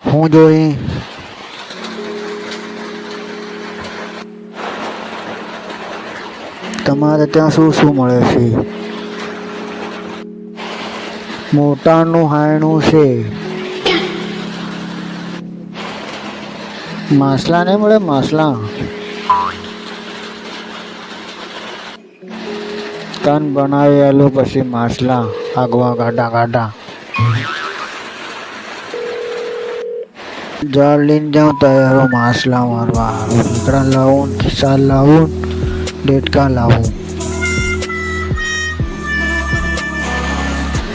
હું જોઈ તમારે ત્યાં શું શું મળે છે? મોટાનું હાયણું છે. માસલા નહીં મળે? માસલા તન બનાવી આલું પછી માસલા આગવા ગાડા ગાડા જાળ લઈને જાઉં તૈયારો માસલા મારવા. નીકળા લાવું, ખિસ્સા લાવું, ડેટકા લાવું.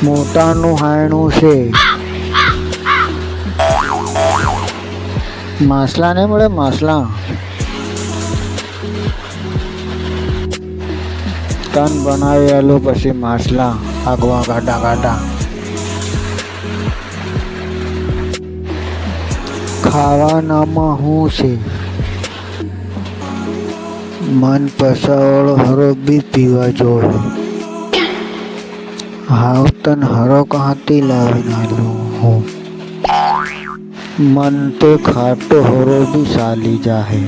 મોટાનું હાયણું છે. માસલા નહીં મળે? માસલા તન બનાવી આલું પછી માસલા આગવા ગાડા ગાડા. ખાવાનામાં શું છે? મન પસાવાળો હરો બી પીવા જોડે. હાવ તન હરો કહાતી લાવીને આલું હું. મન તે ખાટો હરો બી ચાલી જાહે.